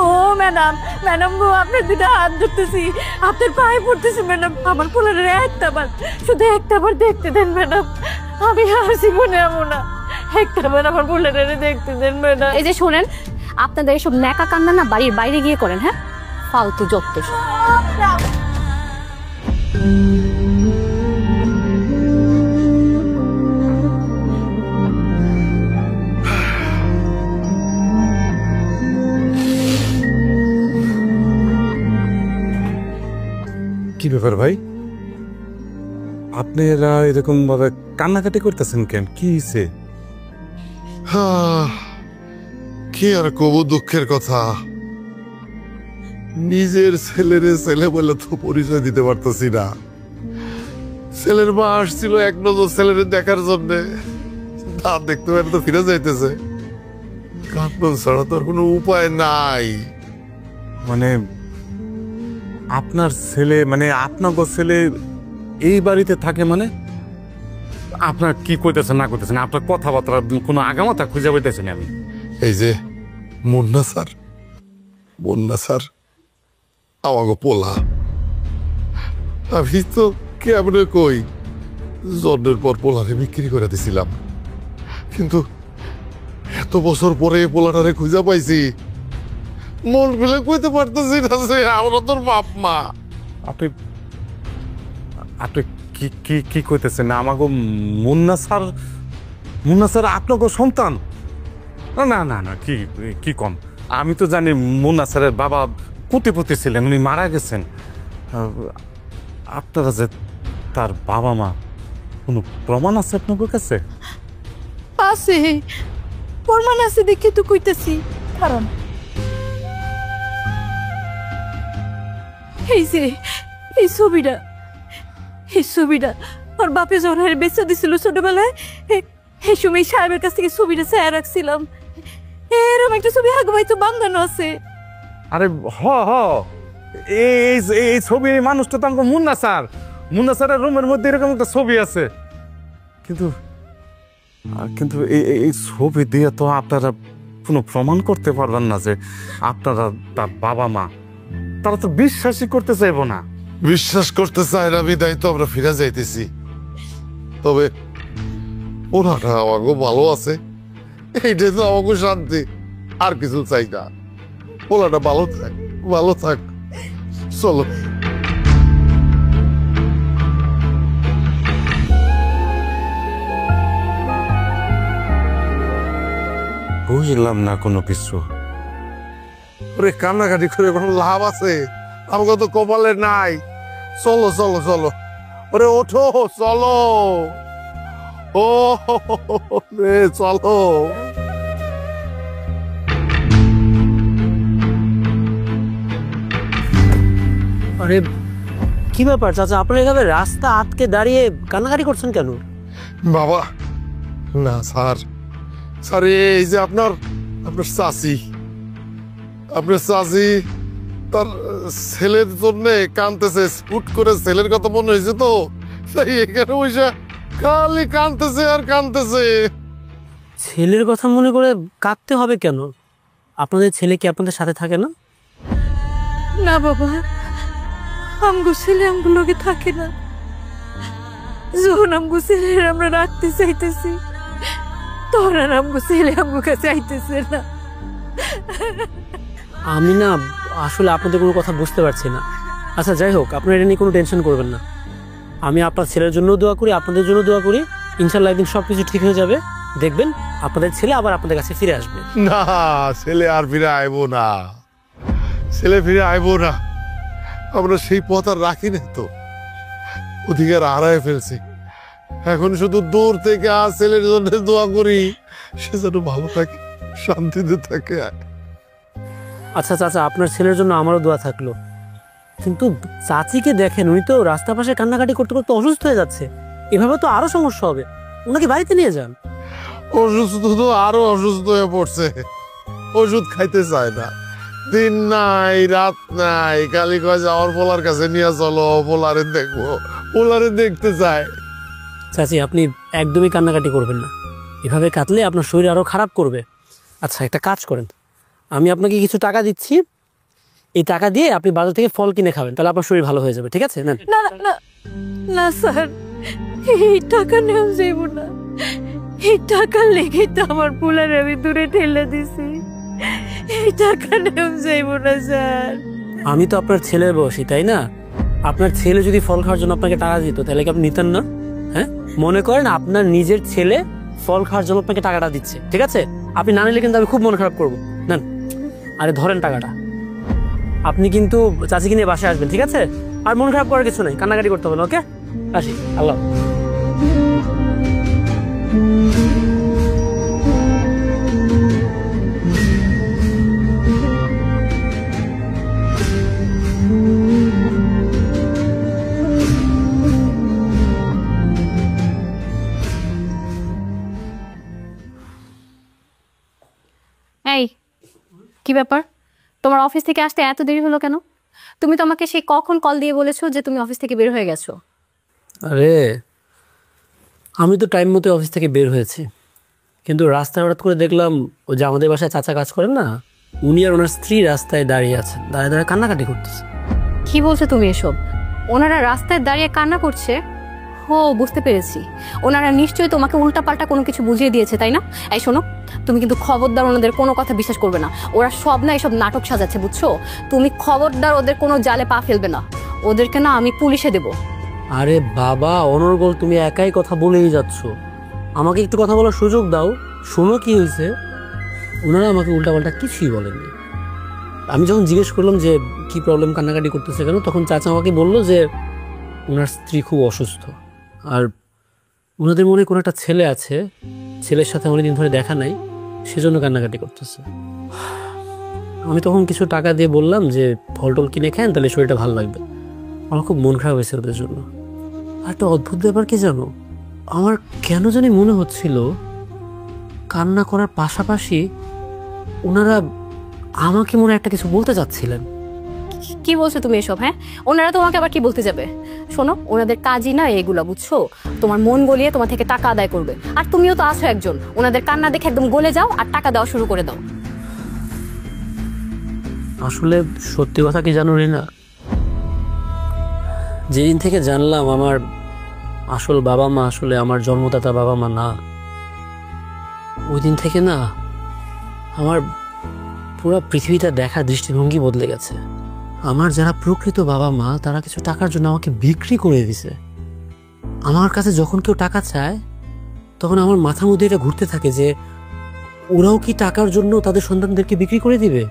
ও ম্যাডাম, ম্যাডাম গো আপনার দুটো হাত ধরতেছি, আপনার পায়ে পড়তেছি ম্যাডাম, আমার পোলাটারে একটা বার, শুধু একটা বার দেখতে দেন ম্যাডাম। আমি আর জীবনে যাবো না, একটা বার আমার পোলাটারে দেখতে দেন ম্যাডাম। এই যে শোনেন, আপনাদের এসব ন্যাকা কান্না না বাড়ির বাইরে গিয়ে করেন। হ্যাঁ, ফালতু যত সব। কি ব্যাপার ভাই, আপনারা এরকম ভাবে কান্নাকাটি করতেছেন কেন? কি হয়েছে? কি আর কব দুঃখের কথা, নিজের ছেলের ছেলে বলে তো পরিচয় দিতে পারতেছি না। ছেলের মা আসছিল এক নজর ছেলের দেখার জন্য, তা দেখতে পারে তো ফিরে যাইতেছে। কাঁদন ছাড়া তোর কোনো উপায় নাই। মানে আপনার ছেলে, মানে আপনার ছেলে এই বাড়িতে থাকে? মানে আপনার কি করতেছেন না করতেছেন, আপনার কথাবার্তা কোনো আগামাথা খুঁজে পাইতেছেন আমি। এই যে মুন্না স্যার আমাকে পোলা, আমি তো কেমনে কই জন্মের পর পোলারে বিক্রি করে দিছিলাম, কিন্তু এত বছর পরে পোলাটারে খুঁজে পাইছি, মন ফেলে কইতে পারতেছি না যে আমরা তোর বাপ মা। আপনি আপনি কি কি কি করতেছেন? আমাকে মুন্না স্যার আপনাকে সন্তান? না না না, কি কি কম। আমি তো জানি মুন্না স্যারের বাবা কোটিপতি ছিলেন, উনি মারা গেছেন। আপনারা যে তার বাবা মা, কোনো প্রমাণ আছে আপনার কাছে? আছে, প্রমাণ আছে দেখে তো কইতাছি। কারণ এই ছবিটা ওর বাপে জোরের বেচা দিছিল ছোটবেলায়। এই সময় সাহেবের কাছ থেকে ছবিটা চেয়ে রাখছিলাম। এরকম একটা ছবি আগবাই তো বান্ধানো আছে। আরে এই ছবির মানুষটা তো আমাকে মুন্না স্যারের রুমের মধ্যে এরকম একটা ছবি আছে, কিন্তু কিন্তু এই ছবি দিয়ে তো আপনারা কোনো প্রমাণ করতে পারবেন না যে আপনারা তার বাবা মা। তারা তো বিশ্বাসই করতে চাইব না। বিশ্বাস করতে চায় না বিদায় তো আমরা ফিরে যাইতেছি। তবে ওনাটা আমাকে ভালো আছে, এইটাই তো আমাকে শান্তি, আর কিছু চাই না। ওনাটা ভালো থাক। চলো। বুঝলাম না কোনো কিছু। ওরে কান্নাকাটি করে কোনো লাভ আছে? আমাকে তো কপালে নাই। চলো ওরে ওঠো, চলো। ও রে চলো। আরে কি ব্যাপার চাচা, আপনার এভাবে রাস্তা আটকে দাঁড়িয়ে কান্নাকাটি করছেন কেন? বাবা না স্যার, এই যে আপনার চাচি তার ছেলের জন্য কাঁদতেছে। স্কুট করে ছেলের কথা মনে হয়েছে তো, তাই এখানে বসে খালি কাঁদতেছে। ছেলের কথা মনে করে কাঁদতে হবে কেন? আপনাদের ছেলে কি আপনাদের সাথে থাকে না? না বাবা, আমগো ছেলে আমগুলোকে থাকে না। যখন আমগো ছেলে আমরা রাখতে চাইতেছি, তখন আমগো ছেলে আমগো কাছে আইতেছে না। আমি না আসলে আপনাদের কোনো কথা বুঝতে পারছি না। আচ্ছা যাই হোক, আপনারা এটা নিয়ে কোনো টেনশন করবেন না। আমি আপনার ছেলের জন্য দোয়া করি, আপনাদের জন্য দোয়া করি। ইনশাল্লাহ একদিন সবকিছু ঠিক হয়ে যাবে। দেখবেন আপনাদের ছেলে আবার আপনাদের কাছে ফিরে আসবে। না, ছেলে আর ফিরে আইবো না। আমরা সেই পথ আর রাখি না তো, অধিকার হারায় ফেলছি। এখন শুধু দূর থেকে ছেলের জন্য দোয়া করি, সে যেন ভালো থাকে, শান্তিতে থাকে। আচ্ছা চাচা, আপনার ছেলের জন্য আমারও দোয়া থাকলো। কিন্তু চাচিকে দেখেন, উনি তো রাস্তা পাশে কান্নাকাটি করতে করতে অসুস্থ হয়ে যাচ্ছে। এভাবে তো আরো সমস্যা হবে, ওনাকে বাড়িতে নিয়ে যান। অসুস্থ তো আরো অসুস্থ হয়ে পড়ছে, ওষুধ খাইতে চায় না। দিন নাই রাত নাই, খালি কয় যাওয়ার পোলার কাছে নিয়ে চলো, পোলারে দেখতে চায়। চাচি আপনি একদমই কান্নাকাটি করবেন না, এভাবে কাঁদলে আপনার শরীর আরো খারাপ করবে। আচ্ছা একটা কাজ করেন, আমি আপনাকে কিছু টাকা দিচ্ছি, এই টাকা দিয়ে আপনি বাজার থেকে ফল কিনে খাবেন, তাহলে আপনার শরীর ভালো হয়ে যাবে। ঠিক আছে? না না না না স্যার, এই টাকা নেওয়া যাইব না। এই টাকা লেগে তো আমার পোলার আমি দূরে ঠেলে দিছি। এই টাকা নেওয়া যাইব না স্যার। আমি তো আপনার ছেলের বয়সী, তাই না? আপনার ছেলে যদি ফল খাওয়ার জন্য আপনাকে টাকা দিত, তাহলে কি আপনি নিতেন না? হ্যাঁ, মনে করেন আপনার নিজের ছেলে ফল খাওয়ার জন্য আপনাকে টাকাটা দিচ্ছে, ঠিক আছে? আপনি না নিলে কিন্তু আমি খুব মন খারাপ করবো। নেন, আরে ধরেন টাকাটা। আপনি কিন্তু চাচিকে নিয়ে বাসায় আসবেন, ঠিক আছে? আর মন খারাপ করার কিছু নেই, কান্নাকাটি করতে হবে না, ওকে? আসি, আল্লাহ। এই কি ব্যাপার, তোমার অফিস থেকে আসতে এত দেরি হলো কেন? তুমি তো আমাকে সেই কখন কল দিয়ে বলেছো যে তুমি অফিস থেকে বের হয়ে গেছো। আরে আমি তো টাইম মতো অফিস থেকে বের হয়েছি, কিন্তু রাস্তায় হঠাৎ করে দেখলাম ও যে আমাদের বাসায় চাচা কাজ করেন না, উনি আর ওনার স্ত্রী রাস্তায় দাঁড়িয়ে আছেন, দাঁড়িয়ে দাঁড়িয়ে কান্নাকাটি করতেছে। কি বলছো তুমি এসব? ওনারা রাস্তায় দাঁড়িয়ে কান্না করছে? ও বুঝতে পেরেছি, ওনারা নিশ্চয়ই তোমাকে উল্টাপাল্টা কোনো কিছু বুঝিয়ে দিয়েছে, তাই না? এই শোনো, তুমি কিন্তু খবরদার ওনাদের কোনো কথা বিশ্বাস করবে না। ওরা সব না এসব নাটক সাজাচ্ছে, বুঝছো? তুমি খবরদার ওদের কোনো জালে পা ফেলবে না, ওদেরকে না আমি পুলিশে দেবো। আরে বাবা অনর্গল, তুমি একাই কথা বলেই যাচ্ছ, আমাকে একটু কথা বলার সুযোগ দাও। শোনো কি হয়েছে, ওনারা আমাকে উল্টাপাল্টা কিছুই বলেননি। আমি যখন জিজ্ঞেস করলাম যে কি প্রবলেম, কান্নাকাটি করতেছে কেন, তখন চাচা আমাকে বললো যে ওনার স্ত্রী খুব অসুস্থ, আর ওনাদের মনে কোনো একটা ছেলে আছে, ছেলের সাথে অনেকদিন ধরে দেখা নাই, সেজন্য কান্নাকাটি করতেছে। আমি তখন কিছু টাকা দিয়ে বললাম যে ফল টল কিনে খান, তাহলে শরীরটা ভালো লাগবে। আমার খুব মন খারাপ হয়েছে ওদের জন্য। আর একটা অদ্ভুত ব্যাপার কি জানো, আমার কেন জানি মনে হচ্ছিল কান্না করার পাশাপাশি ওনারা আমাকে মনে একটা কিছু বলতে চাচ্ছিলেন। কি বলছো তুমি এসব? হ্যাঁ, ওনারা তোমাকে আবার কি বলতে যাবে? শোনো, ওনাদের কাজই না এগুলা, বুঝছো? তোমার মন গলিয়ে তোমার থেকে টাকা আদায় করবে, আর তুমিও তো আছো একজন, ওনাদের কান্না দেখে একদম গলে যাও আর টাকা দেওয়া শুরু করে দাও। আসলে সত্যি কথা কি জানো রিনা, যেদিন থেকে জানলাম আমার আসল বাবা মা আসলে আমার জন্মদাতা বাবা মা না, ওই দিন থেকে না আমার পুরো পৃথিবীটা দেখা দৃষ্টিভঙ্গি বদলে গেছে। আমার যারা প্রকৃত বাবা মা তারা কিছু টাকার জন্য আমাকে বিক্রি করে দিছে। আমার কাছে যখন কেউ টাকা চায় তখন আমার মাথার মধ্যে এটা ঘুরতে থাকে যে ওরাও কি টাকার জন্য তাদের সন্তানদেরকে বিক্রি করে দিবে।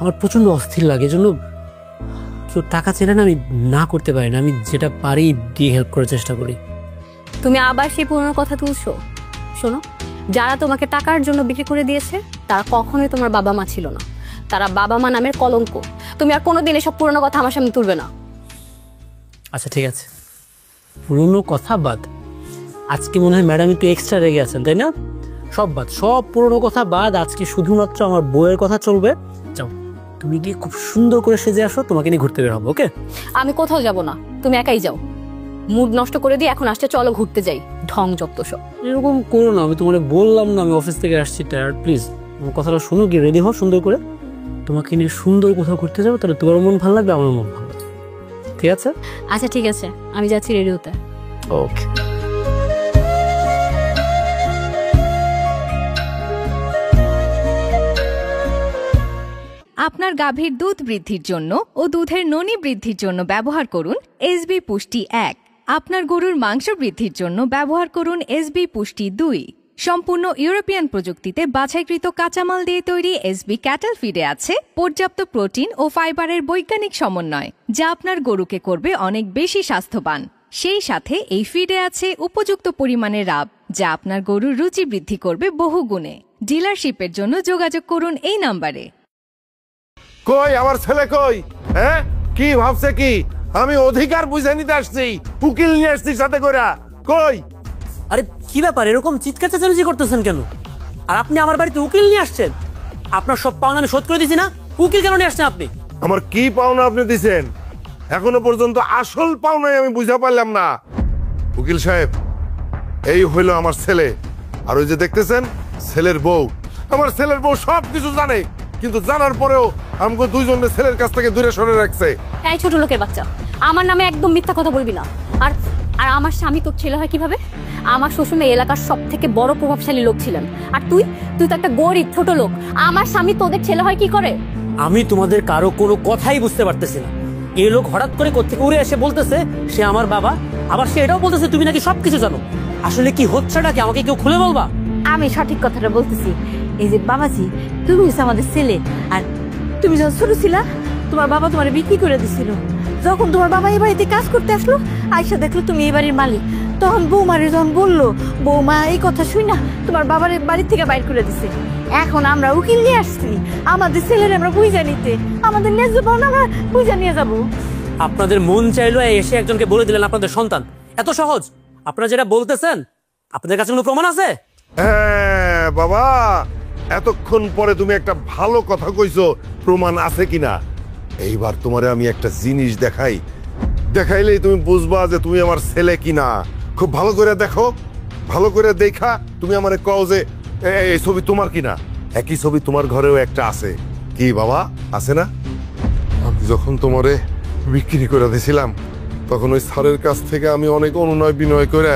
আমার প্রচন্ড অস্থির লাগে, এজন্য কেউ টাকা চাইলে না আমি না করতে পারি না, আমি যেটা পারি দিয়ে হেল্প করার চেষ্টা করি। তুমি আবার সেই পুরনো কথা তুলছো। শোনো, যারা তোমাকে টাকার জন্য বিক্রি করে দিয়েছে তারা কখনোই তোমার বাবা মা ছিল না, তারা বাবা মা নামের কলঙ্ক। তুমি আর কোনোদিন এসব পুরনো কথা আমার সামনে তুলবে না। আচ্ছা ঠিক আছে, পুরনো কথা বাদ। আজকে মনে হয় ম্যাডাম একটু এক্সট্রা রেগে আছেন, তাই না? সব বাদ, সব পুরনো কথা বাদ, আজকে শুধুমাত্র আমার বউয়ের কথা চলবে। যাও তুমি গিয়ে খুব সুন্দর করে সেজে আসো, তোমাকে নিয়ে ঘুরতে বের হবো, ওকে? আমি কোথাও যাব না, তুমি একাই যাও। মুড নষ্ট করে দিয়ে এখন আসছে, চলো ঘুরতে যাই। ঢং যত সব। এরকম করো না, আমি তোমার বললাম না আমি অফিস থেকে আসছি টায়ার্ড, প্লিজ আমার কথাটা শুনো, গিয়ে রেডি হও সুন্দর করে, তোমাকে নিয়ে সুন্দর কোথাও ঘুরতে যাবো, তাহলে তোমার মন ভালো লাগবে, আমার মন ভালো লাগবে, ঠিক আছে? আচ্ছা ঠিক আছে, আমি যাচ্ছি রেডি হতে। ওকে। আপনার গাভীর দুধ বৃদ্ধির জন্য ও দুধের ননী বৃদ্ধির জন্য ব্যবহার করুন এসবি পুষ্টি 1। আপনার গরুর মাংস বৃদ্ধির জন্য ব্যবহার করুন এসবি পুষ্টি 2। সম্পূর্ণ ইউরোপিয়ান প্রযুক্তিতে বাছাইকৃত কাঁচামাল দিয়ে তৈরি এসবি ক্যাটেল ফিডে আছে পর্যাপ্ত প্রোটিন ও ফাইবারের বৈজ্ঞানিক সমন্বয়, যা আপনার গরুকে করবে অনেক বেশি স্বাস্থ্যবান। সেই সাথে এই ফিডে আছে উপযুক্ত পরিমাণে রাব, যা আপনার গরুর রুচি বৃদ্ধি করবে বহু গুণে। ডিলারশিপের জন্য যোগাযোগ করুন এই নাম্বারে। কই আমার ছেলে কই? হ্যাঁ, কি ভাবছে কি আমি অধিকার বুঝে নিতে আসছি? উকিল নিয়ে আসছি সাথে করে। কই? আরে কি ব্যাপার, এরকম চিৎকার চেঁচামেচি করতেছেন কেন? আর আপনি আমার বাড়িতে উকিল নিয়ে আসছেন? আপনার সব পাওনা আমি শোধ করে দিছি না, উকিল কেন নিয়ে আসছেন আপনি? আমার কি পাওনা আপনি দিছেন? এখনো পর্যন্ত আসল পাওনাই আমি বুঝা পারলাম না। উকিল সাহেব, এই হইলো আমার ছেলে, আর ওই যে দেখতেছেন ছেলের বউ। আমার ছেলের বউ সব কিছু জানে, কিন্তু জানার পরেও আমাকে দুইজনের ছেলের কাছ থেকে দূরে সরে রাখছে। এই ছোট লোকের বাচ্চা, আমার নামে একদম মিথ্যা কথা বলবি না। আর আর আমার স্বামী তোর ছেলে হয় কিভাবে? আমার শ্বশুর এই এলাকার সব থেকে বড় প্রভাবশালী লোক ছিলেন, আর তুই তো একটা গরিব ছোট লোক। আমার স্বামী তোদের ছেলে হয় কি করে? আমি তোমাদের কারো কোনো কথাই বুঝতে পারতেছি না। এই লোক হঠাৎ করে কোত্থেকে উড়ে এসে বলতেছে সে আমার বাবা, আবার সে এটাও বলতেছে তুমি নাকি সবকিছু জানো। আসলে কি হচ্ছেটা কি, আমাকে কেউ খুলে বলবা? আমি সঠিক কথাটা বলতেছি। এই যে বাবাজি, তুমি হচ্ছে আমাদের ছেলে, আর তুমি যখন ছোট ছিলা তোমার বাবা তোমার বিক্রি করে দিছিল। যখন তোমার বাবা এই বাড়িতে কাজ করতে আসলো, আয়সা দেখলো তুমি এই বাড়ির মালিক, তখন বৌমারে যখন বললো, বৌমা এই কথা শুই না তোমার বাবার বাড়ি থেকে বাইর করে দিছে। এখন আমরা উকিল নিয়ে আসছি, আমাদের ছেলের আমরা বুঝা নিতে, আমাদের ন্যায্য পাওনা আমরা বুঝা নিয়ে যাবো। আপনাদের মন চাইলো এসে একজনকে বলে দিলেন আপনাদের সন্তান, এত সহজ? আপনারা যেটা বলতেছেন আপনাদের কাছে কোনো প্রমাণ আছে? হ্যাঁ বাবা, এতক্ষণ পরে তুমি একটা ভালো কথা কইছো, প্রমাণ আছে কিনা। এইবার তোমারে আমি একটা জিনিস দেখাই, দেখাইলেই তুমি বুঝবা যে তুমি আমার ছেলে কিনা। খুব ভালো করে দেখো, ভালো করে দেখা তুমি আমারে কও যে এই ছবি তোমার কিনা। একই ছবি তোমার ঘরেও একটা আছে। কি বাবা, আছে না? আমি যখন তোমারে বিক্রি করে দিয়েছিলাম তখন ওই স্যারের কাছ থেকে আমি অনেক অনুনয় বিনয় করে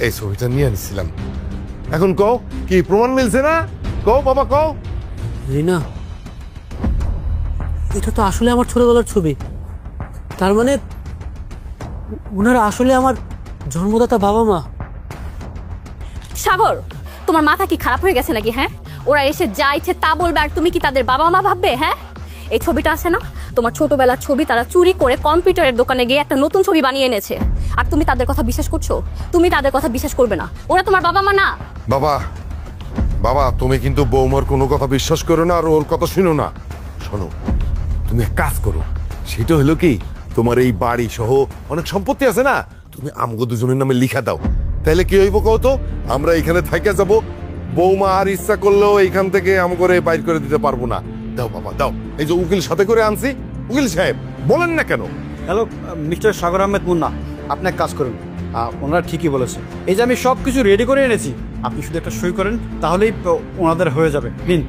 এই ছবিটা নিয়ে আনিছিলাম। এখন কও, কি প্রমাণ মিলছে না? কও বাবা, কও। রিনা, এটা তো আসলে আমার ছোটবেলার ছবি। তার মানে ওনারা আসলে আমার জন্মদাতা বাবা মা। সাগর, তোমার মাথা কি খারাপ হয়ে গেছে নাকি? হ্যাঁ, ওরা এসে যা ইচ্ছে তা বলবে আর তুমি কি তাদের বাবা মা ভাববে? হ্যাঁ, এই ছবিটা আছে না তোমার ছোটবেলার ছবি, তারা চুরি করে কম্পিউটারের দোকানে গিয়ে একটা নতুন ছবি বানিয়ে এনেছে, আর তুমি তাদের কথা বিশ্বাস করছো? তুমি তাদের কথা বিশ্বাস করবে না, ওরা তোমার বাবা মা না। বাবা, বাবা তুমি কিন্তু বৌমার কোনো কথা বিশ্বাস করো না আর ওর কথা শুনো না। শোনো, তুমি এক কাজ করো, সেটা হলো কি, তোমার এই বাড়ি সহ অনেক সম্পত্তি আছে না, তুমি আমগো দুজনের নামে লিখা দাও। তাহলে কি হইব কও তো? আমরা এখানে থাইকা যাব, বৌমা আর ইচ্ছা করলেও এইখান থেকে আমগরে বাইর করে দিতে পারবো না। দাও বাবা দাও। এই যে উকিল সাথে করে আনছি, উকিল সাহেব বলেন না কেন? হ্যালো মিস্টার সাগর আহমেদ মুন্না, আপনি এক কাজ করুন, ওনারা ঠিকই বলেছে। এই যে আমি সব কিছু রেডি করে এনেছি, আপনি শুধু একটা সই করেন, তাহলেই ওনাদের হয়ে যাবে। নিন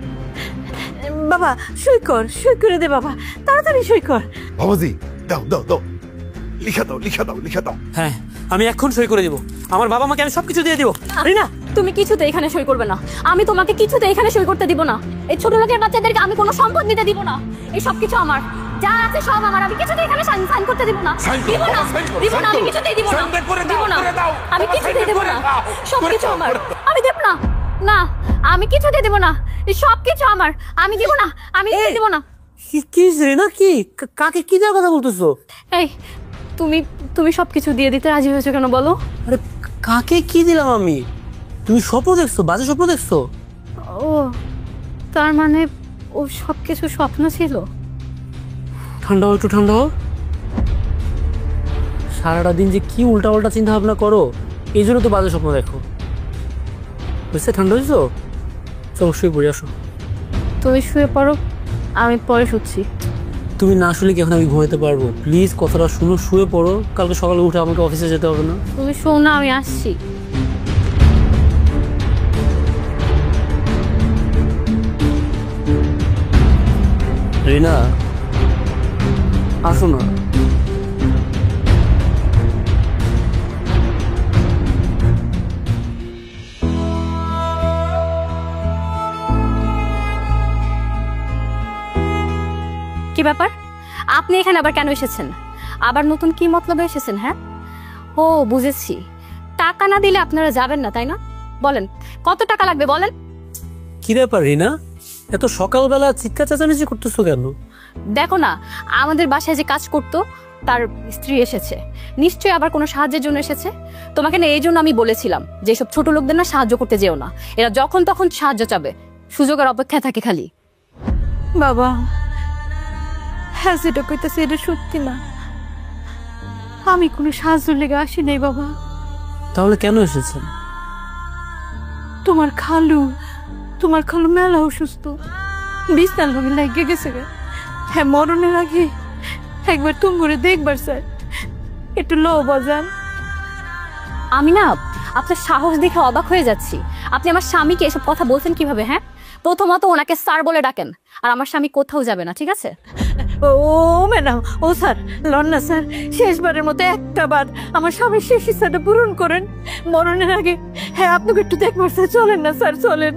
বাবা, সই কর, সই করে দে বাবা, তাড়াতাড়ি সই কর। বাবাজি দাও দাও দাও, লিখা দাও লিখা দাও লিখা দাও। হ্যাঁ, আমি এখন সই করে দিব। আমার বাবা মাকে আমি সবকিছু দিয়ে দিব। রিনা, তুমি কিছুতে এখানে সই করবে না, আমি তোমাকে কিছুতে এখানে সই করতে দিব না। এই ছোট লোকের বাচ্চাদেরকে আমি কোনো সম্পদ নিতে দিব না, এই সব কিছু আমার, যা আছে সব আমার, আমি কিছুতে এখানে সাইন করতে দিব না। দিব না, দিব না, আমি কিছুতেই দিব না, দিব না, আমি কিছুতেই দেব না, সবকিছু আমার, আমি দেব না, না আমি কিছুতে দেব না, এই সব কিছু আমার, আমি দিব না, আমি দিব না। কি রিনা, কি কাকে কি দেওয়ার কথা বলতেছো? এই তুমি তুমি সবকিছু দিয়ে দিতে রাজি হয়েছো কেন বলো? আরে কাকে কি দিলাম আমি? তুমি স্বপ্ন দেখছো, বাজে স্বপ্ন দেখছো। ও তার মানে ও সবকিছু স্বপ্ন ছিল। ঠান্ডা হও, একটু ঠান্ডা হও। সারাটা দিন যে কি উল্টা উল্টা চিন্তা ভাবনা করো, এই জন্য তো বাজে স্বপ্ন দেখো। বুঝছে? ঠান্ডা হয়েছো? চলো শুয়ে পড়ে আসো। তুমি শুয়ে পড়ো, আমি পরে শুচ্ছি। তুমি না শুলে কি এখন আমি ঘুমাতে পারবো? প্লিজ কথাটা শুনো, শুয়ে পড়ো, কালকে সকালে উঠে আমাকে অফিসে যেতে হবে না। তুমি শোও না, আমি আসছি। রিনা, আসো না। কি ব্যাপার, আপনি এখানে আবার কেন এসেছেন? আবার নতুন কি মতলবে এসেছেন? হ্যাঁ, ও বুঝেছি, টাকা না দিলে আপনারা যাবেন না, তাই না? বলেন কত টাকা লাগবে বলেন। কি ব্যাপার রিনা, এত সকালবেলা চিৎকার চেঁচামেচি করতেছো কেন? দেখো না, আমাদের বাসায় যে কাজ করতো তার স্ত্রী এসেছে, নিশ্চয়ই আবার কোনো সাহায্যের জন্য এসেছে। তোমাকে না এই জন্য আমি বলেছিলাম যে সব ছোট লোকদের না সাহায্য করতে যেও না, এরা যখন তখন সাহায্য চাবে, সুযোগের অপেক্ষায় থাকে খালি। বাবা, হ্যাঁ যেটা কইতাছে এটা সত্যি না, আমি কোনো সাহায্য লেগে আসি নাই বাবা। তাহলে কেন এসেছেন? তোমার খালু মেলা অসুস্থ, বিছনার লগে লাগিয়ে গেছে গা। হ্যাঁ, মরণের আগে একবার তুমি করে দেখবার স্যার, একটু লো বাজান। আমি না আপনার সাহস দেখে অবাক হয়ে যাচ্ছি, আপনি আমার স্বামীকে এসব কথা বলছেন কিভাবে? হ্যাঁ, প্রথমত ওনাকে স্যার বলে ডাকেন, আর আমার স্বামী কোথাও যাবে না, ঠিক আছে? ও ম্যাডাম, ও স্যার, লন না স্যার, শেষবারের মতো একটা বার আমার স্বামীর শেষ ইচ্ছাটা পূরণ করেন মরণের আগে। হ্যাঁ, আপনাকে একটু দেখবার স্যার, চলেন না স্যার, চলেন।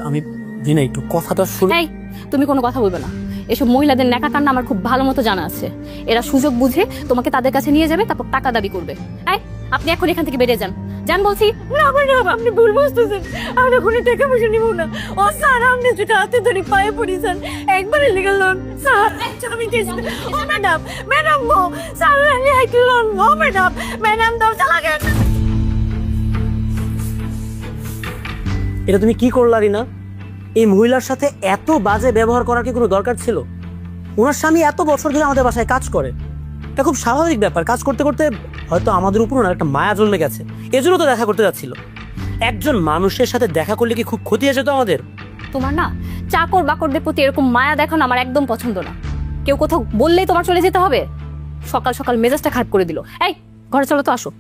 আমি রিনা একটু কথাটা শুনে। এই তুমি কোনো কথা বলবে না, এসব মহিলাদের ন্যাকা কান্না আমার খুব ভালো মতো জানা আছে। এরা সুযোগ বুঝে তোমাকে তাদের কাছে নিয়ে যাবে, তারপর টাকা দাবি করবে। এই আপনি এখন এখান থেকে বেরিয়ে যান, যান বলছি। না ম্যাডাম, আপনি ভুল বুঝতেছেন। আমরা কোনো টাকা পয়সা নিব না। ও স্যার, আপনি যেটা হাতে ধরে পায়ে পড়েছেন একবারে লিগাল লোন স্যার। আমি দিয়েছি। ও ম্যাডাম, ম্যাডাম গো, স্যার একটা লোন। ও ম্যাডাম, ম্যাডাম দরজা লাগান। এটা তুমি কি করলা রিনা? এই মহিলার সাথে এত বাজে ব্যবহার করার কি কোনো দরকার ছিল? ওনার স্বামী এত বছর ধরে আমাদের বাসায় কাজ করে, এটা খুব স্বাভাবিক ব্যাপার। কাজ করতে করতে হয়তো আমাদের উপর না একটা মায়া জন্মে গেছে, এজন্য তো দেখা করতে যাচ্ছিল। একজন মানুষের সাথে দেখা করলে কি খুব ক্ষতি আছে তো আমাদের? তোমার না চাকর বাকরদের প্রতি এরকম মায়া দেখানো আমার একদম পছন্দ না। কেউ কোথাও বললেই তোমার চলে যেতে হবে? সকাল সকাল মেজাজটা খারাপ করে দিল। এই ঘরে চলো তো, আসো।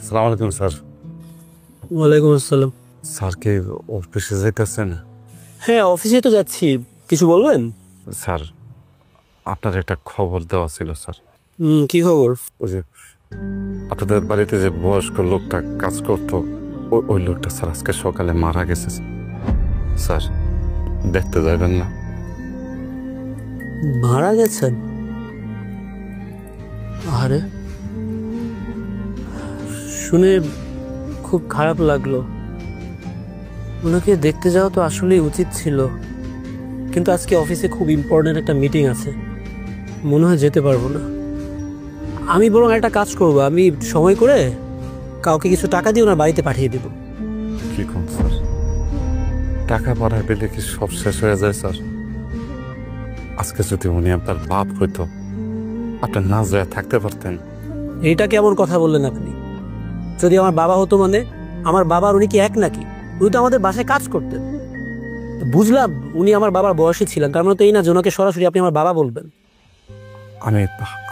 সালাম আলাইকুম স্যার। ওয়ালাইকুম আসসালাম। স্যার কি অফিসে যাইতেছেন? হ্যাঁ, অফিসে তো যাচ্ছি। কিছু বলবেন? স্যার, আপনার একটা খবর দেওয়া ছিল স্যার। কি খবর? ওই যে আপনাদের বাড়িতে যে বয়স্ক লোকটা কাজ করতো, ওই লোকটা স্যার আজকে সকালে মারা গেছে স্যার। দেখতে যাবেন না? মারা গেছেন? আরে, শুনে খুব খারাপ লাগলো। ওনাকে দেখতে যাওয়া তো আসলেই উচিত ছিল, কিন্তু আজকে অফিসে খুব ইম্পর্টেন্ট একটা মিটিং আছে, মনে হয় যেতে পারবো না। আমি বরং একটা কাজ করবো, আমি সময় করে কাউকে কিছু টাকা দিয়ে ওনার বাড়িতে পাঠিয়ে দেব। কি কোন স্যার? টাকা পাঠায় পেলে কি সব শেষ হয়ে যায় স্যার? আজকে যদি উনি আপনার বাপ হইতো, আপনার না যায় থাকতে পারতেন। এইটা কেমন কথা বললেন আপনি? যদি আমার বাবা হতো মানে আমার বাবার উনি কি এক নাকি? উনি তো আমাদের বাসায় কাজ করতেন। বুঝলাম উনি আমার বাবার বয়সী ছিলেন, তার মানে তো এই না যে ওনাকে সরাসরি আপনি আমার বাবা বলবেন। আমি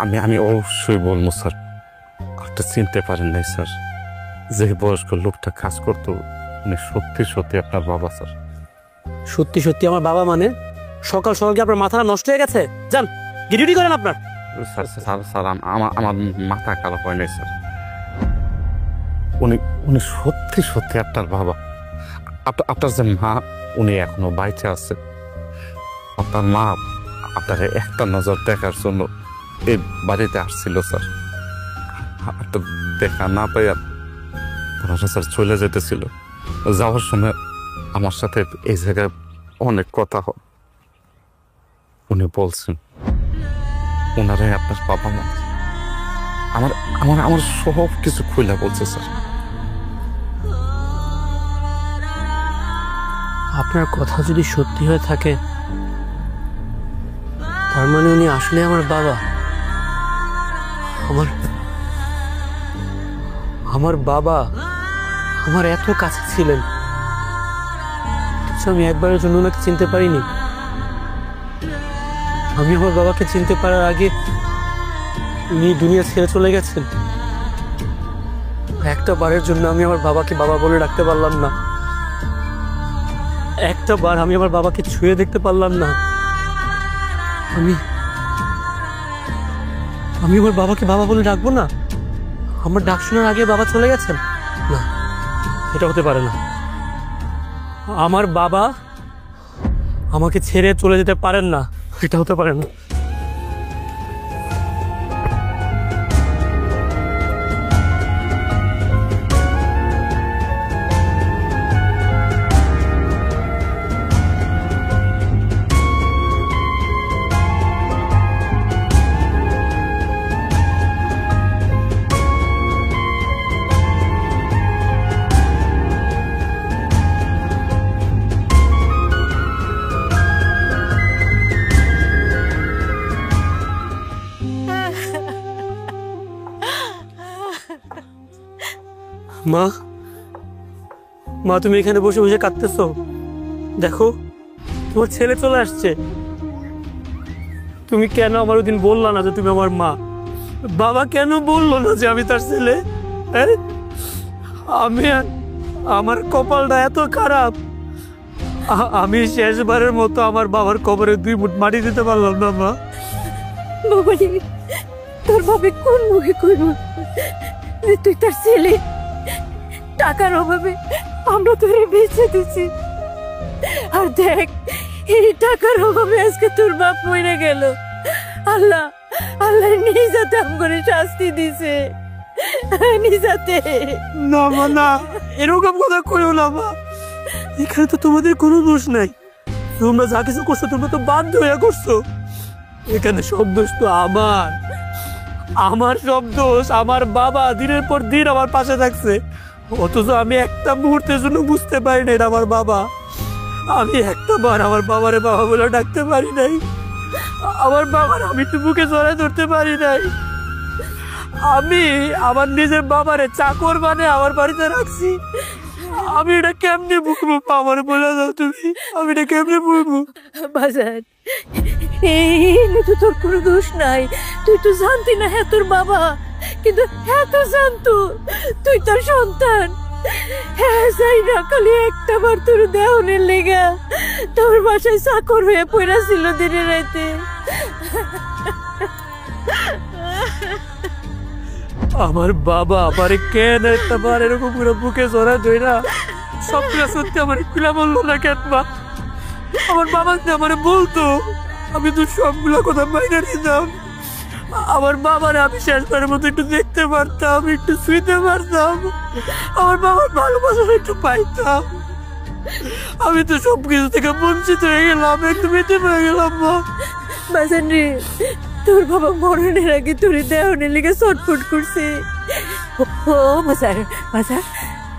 আমি আমি অবশ্যই বলবো স্যার। আপনি চিনতে পারেন নাই স্যার, যে বয়স্ক লোকটা কাজ করতো উনি সত্যি সত্যি আপনার বাবা স্যার। সত্যি সত্যি আমার বাবা মানে? সকাল সকাল কি আপনার মাথাটা নষ্ট হয়ে গেছে? যান, ডিউটি করেন আপনার। স্যার স্যার স্যার আমার মাথা খারাপ হয় নাই স্যার। উনি উনি সত্যি সত্যি আপনার বাবা। আপনার যে মা, উনি এখনো বাইচে আছে। আপনার মা আপনার একটা নজর দেখার জন্য এই বাড়িতে আসছিল স্যার। আপনার দেখা না পাইয়া ওনারা স্যার চলে যেতেছিল। যাওয়ার সময় আমার সাথে এই জায়গায় অনেক কথা হয়। উনি বলছেন ওনারাই আপনার বাবা মা। আমার আমার আমার সব কিছু খুলে বলছে স্যার। আপনার কথা যদি সত্যি হয়ে থাকে, তার মানে উনি আসলে আমার বাবা। আমার বাবা আমার এত কাছে ছিলেন, আমি একবারের জন্য ওনাকে চিনতে পারিনি। আমি আমার বাবাকে চিনতে পারার আগে উনি দুনিয়া ছেড়ে চলে গেছেন। একটা বারের জন্য আমি আমার বাবাকে বাবা বলে ডাকতে পারলাম না। একটা বার আমি আমার বাবাকে ছুঁয়ে দেখতে পারলাম না। আমি আমার বাবাকে বাবা বলে ডাকবো না? আমার ডাক শোনার আগে বাবা চলে গেছেন? না, এটা হতে পারে না। আমার বাবা আমাকে ছেড়ে চলে যেতে পারেন না, এটা হতে পারে না। মা, মা তুমি এখানে বসে বসে কাঁদতেছো? দেখো তোমার ছেলে চলে আসছে। তুমি কেন আমার ওদিন বললা না যে তুমি আমার মা? বাবা কেন বললো না যে আমি তার ছেলে? আমি আমার কপালটা এত খারাপ, আমি শেষবারের মতো আমার বাবার কবরে 2 মুঠ মাটি দিতে পারলাম না। মা, বাবাজি, তোর ভাবে কোন মুখে কইব যে তুই তার ছেলে? টাকার অভাবে আমরা তোরে বেঁচে দিছি, আর দেখ এই টাকার অভাবে আজকে তোর বাপ মরে গেল। আল্লাহ আল্লাহ নিজাতে আমগরে শাস্তি দিছে, নিজাতে। না মা না, এরকম কথা কইও না মা। এখানে তো তোমাদের কোনো দোষ নাই, তোমরা যা কিছু করছো তোমরা তো বাধ্য হয়ে করছো। এখানে সব দোষ তো আমার সব দোষ। আমার বাবা দিনের পর দিন আমার পাশে থাকছে, অথচ আমি একটা মুহূর্তের জন্য বুঝতে পারি নাই আমার বাবা। আমি একটা বার আমার বাবারে বাবা বলে ডাকতে পারি নাই, আমার বাবার আমি তো বুকে জড়ায় ধরতে পারি নাই। আমি আমার নিজের বাবারে চাকর মানে আমার বাড়িতে রাখছি। আমি এটা কেমনে বুঝবো? আমার বলে দাও তুমি, আমি এটা কেমনে বুঝবো? বাজার এই তো তোর কোনো দোষ নাই, তুই তো জানতি না হ্যাঁ তোর বাবা, কিন্তু হ্যাঁ তো জানতো তুই তোর সন্তান। হ্যাঁ যাই না খালি একটা বার তোর দেহনের লেগা তোর বাসায় চাকর হয়ে পড়া ছিল দিনে রাইতে। আমার বাবা আমারে কেন একটা বার এরকম পুরো বুকে জড়া ধরে না সবগুলো সত্যি আমার খুলে বললো না কেন মা? আমার বাবা যে আমারে বলতো আমি তো সবগুলো কথা মাইনে নিতাম। আমার বাবারে আমি শেষবারের মতো একটু দেখতে পারতাম, একটু শুইতে পারতাম, আমার বাবার ভালোবাসা একটু পাইতাম। আমি তো সবকিছু থেকে বঞ্চিত হয়ে গেলাম, একটু বেঁচে হয়ে গেলাম মা। বাজান রে, তোর বাবা মরণের আগে তোর দেহনের লেগে ছটফট করছে। ও বাজার বাজার,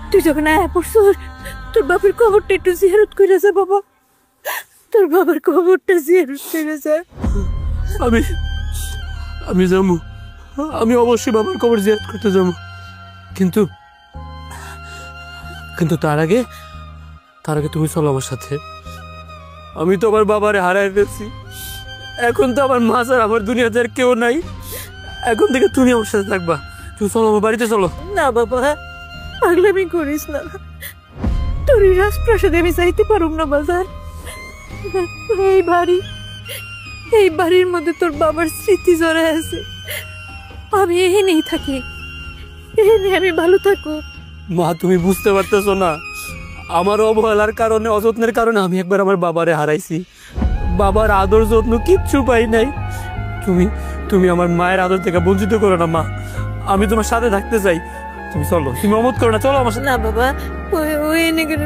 তুই যখন আয়া পড়ছস তোর বাবার কবরটা একটু জিয়ারত করে যা বাবা, তোর বাবার কবরটা জিয়ারত করে যা। আমি যাবো, আমি অবশ্যই বাবার কবর জিয়ারত করতে যাবো, কিন্তু কিন্তু তার আগে তুমি চলো আমার সাথে। আমি তো আমার বাবারে হারাই ফেলছি, এখন তো আমার মা ছাড়া আমার দুনিয়াতে আর কেউ নাই। এখন থেকে তুমি আমার সাথে থাকবা, তুমি চলো আমার বাড়িতে চলো। না বাবা, পাগলামি করিস না, তোর এই রাজপ্রাসাদে আমি যাইতে পারুম না বাজার। এই বাড়ির মধ্যে তোর বাবার স্মৃতি জড়ায় আছে, আমি এখানেই থাকি, এখানে আমি ভালো থাকো। মা তুমি বুঝতে পারতেছো না, আমার অবহেলার কারণে, অযত্নের কারণে আমি একবার আমার বাবারে হারাইছি। বাবার আদর যত্ন কিচ্ছু পাই নাই। তুমি আমার মায়ের আদর থেকে বঞ্চিত করো না মা, আমি তোমার সাথে থাকতে চাই। তুমি চলো, তুমি অমত করো না, চলো আমার সাথে। না বাবা, ওই এনে গেলে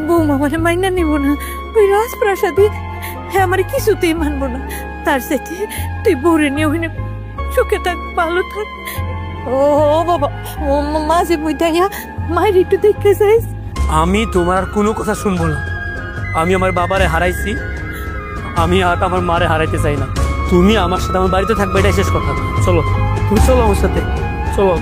বৌমা মানে মাইনা নিব না, ওই রাজপ্রাসাদে হ্যাঁ আমার কিছুতেই মানবো না। তার সাথে তুই বউরে নিয়ে ওখানে সুখে থাক, ভালো থাক। ও বাবা, ও মাঝে মধ্যে মায়ের একটু দেখতে চাইস। আমি তোমার কোনো কথা শুনবো না, আমি আমার বাবারে হারাইছি, আমি আর আমার মারে হারাইতে চাই না। তুমি আমার সাথে আমার বাড়িতে থাকবে, এটাই শেষ কথা। চলো, তুমি চলো আমার সাথে, চলো।